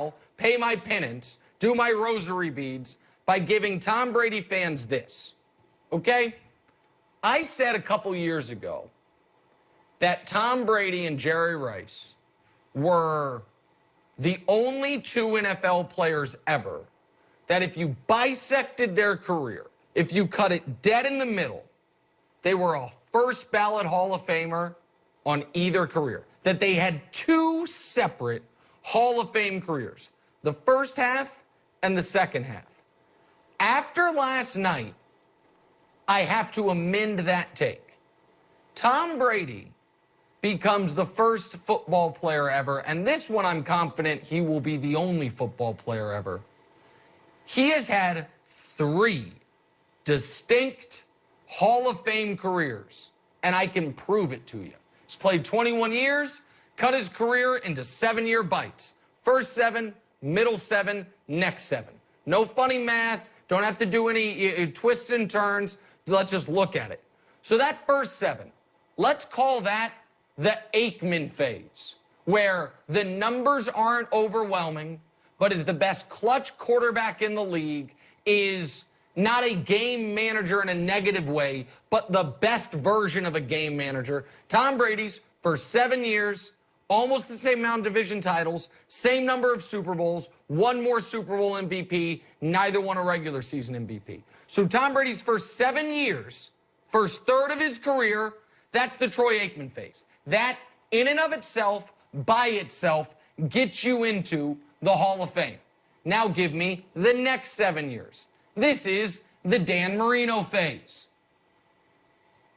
now pay my penance, do my rosary beads by giving Tom Brady fans this, okay? I said a couple years ago that Tom Brady and Jerry Rice were the only two NFL players ever that if you bisected their career, if you cut it dead in the middle, they were a first ballot Hall of Famer on either career. That they had two separate Hall of Fame careers, the first half and the second half. After last night, I have to amend that take. Tom Brady becomes the first football player ever, and this one I'm confident he will be the only football player ever. He has had 3 distinct Hall of Fame careers, and I can prove it to you. He's played 21 years, cut his career into 7-year bites. First 7, middle 7, next 7. No funny math, don't have to do any twists and turns. Let's just look at it. So that first 7, let's call that the Aikman phase, where the numbers aren't overwhelming, but is the best clutch quarterback in the league, is not a game manager in a negative way, but the best version of a game manager. Tom Brady's for 7 years, almost the same amount of division titles, same number of Super Bowls, 1 more Super Bowl MVP, neither won a regular season MVP. So Tom Brady's first 7 years, first third of his career, that's the Troy Aikman phase. That, in and of itself, by itself, gets you into the Hall of Fame. Now give me the next 7 years. This is the Dan Marino phase.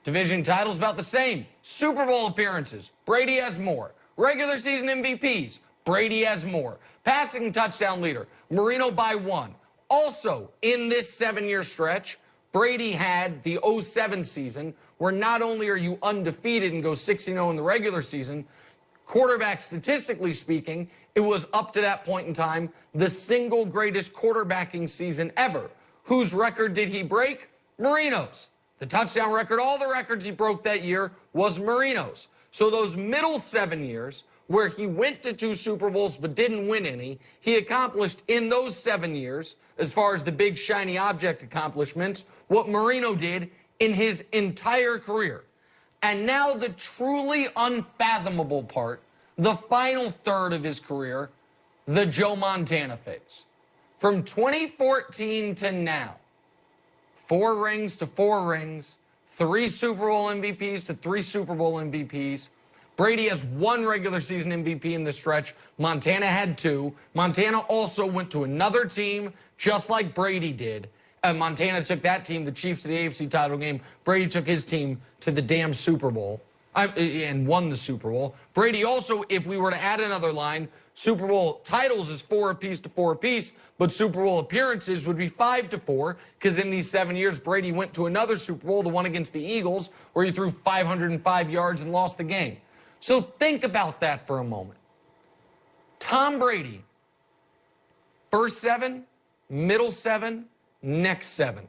Division titles about the same. Super Bowl appearances, Brady has more. Regular season MVPs, Brady has more. Passing touchdown leader, Marino by 1. Also, in this 7-year stretch, Brady had the 07 season, where not only are you undefeated and go 6-0 in the regular season, quarterback statistically speaking, it was up to that point in time the single greatest quarterbacking season ever. Whose record did he break? Marino's. The touchdown record, all the records he broke that year was Marino's. So those middle 7 years, where he went to 2 Super Bowls but didn't win any, he accomplished in those 7 years, as far as the big shiny object accomplishments, what Marino did in his entire career. And now the truly unfathomable part, the final third of his career, the Joe Montana phase. From 2014 to now, 4 rings to 4 rings, 3 Super Bowl MVPs to 3 Super Bowl MVPs. Brady has 1 regular season MVP in the stretch. Montana had 2. Montana also went to another team, just like Brady did. Montana took that team, the Chiefs, to the AFC title game. Brady took his team to the damn Super Bowl and won the Super Bowl. Brady also, if we were to add another line, Super Bowl titles is 4 apiece to 4 apiece, but Super Bowl appearances would be 5 to 4, because in these 7 years, Brady went to another Super Bowl, the one against the Eagles, where he threw 505 yards and lost the game. So think about that for a moment. Tom Brady, first 7, middle 7, next 7.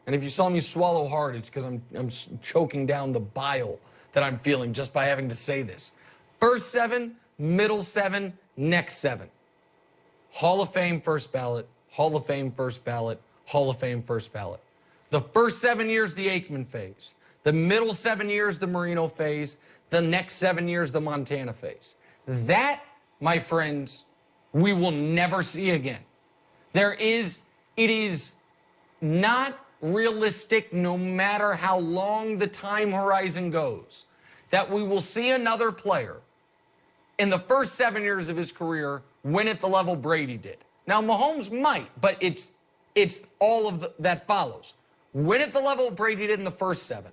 And if you saw me swallow hard, it's because I'm choking down the bile that I'm feeling just by having to say this. First 7, middle 7, next 7. Hall of Fame first ballot, Hall of Fame first ballot, Hall of Fame first ballot. The first 7 years, the Aikman phase. The middle 7 years, the Marino phase. The next 7 years, the Montana phase. That, my friends, we will never see again. It is not realistic, no matter how long the time horizon goes, that we will see another player in the first 7 years of his career win at the level Brady did. Now, Mahomes might, but it's all of that follows. Win at the level Brady did in the first 7.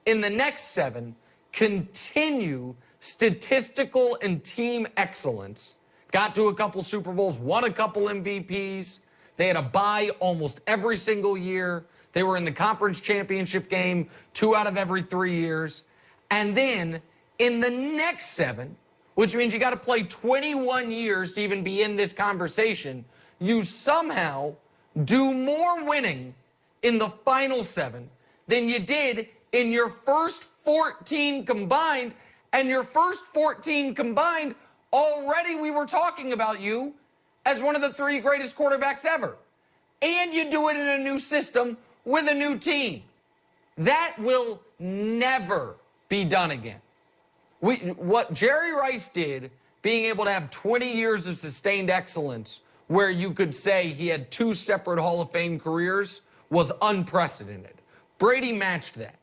In the next 7, continue statistical and team excellence. Got to a couple Super Bowls, won a couple MVPs. They had a bye almost every single year. They were in the conference championship game 2 out of every 3 years. And then in the next 7, which means you got to play 21 years to even be in this conversation, you somehow do more winning in the final 7 than you did in your first 14 combined. And your first 14 combined, already we were talking about you as one of the 3 greatest quarterbacks ever. And you do it in a new system with a new team. That will never be done again. What Jerry Rice did, being able to have 20 years of sustained excellence where you could say he had 2 separate Hall of Fame careers, was unprecedented. Brady matched that.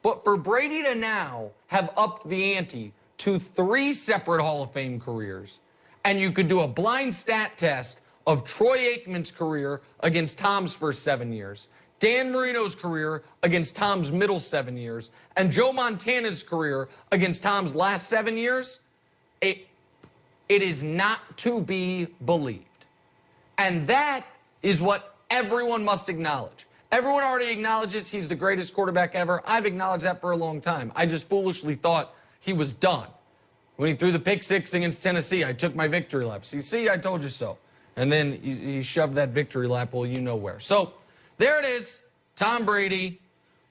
But for Brady to now have upped the ante to 3 separate Hall of Fame careers, and you could do a blind stat test of Troy Aikman's career against Tom's first 7 years, Dan Marino's career against Tom's middle 7 years, and Joe Montana's career against Tom's last 7 years, it is not to be believed. And that is what everyone must acknowledge. Everyone already acknowledges he's the greatest quarterback ever. I've acknowledged that for a long time. I just foolishly thought he was done. When he threw the pick 6 against Tennessee, I took my victory lap. See, I told you so. And then he shoved that victory lap, well, you know where. So there it is, Tom Brady.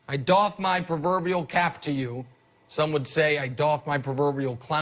I doff my proverbial cap to you. Some would say I doff my proverbial clown.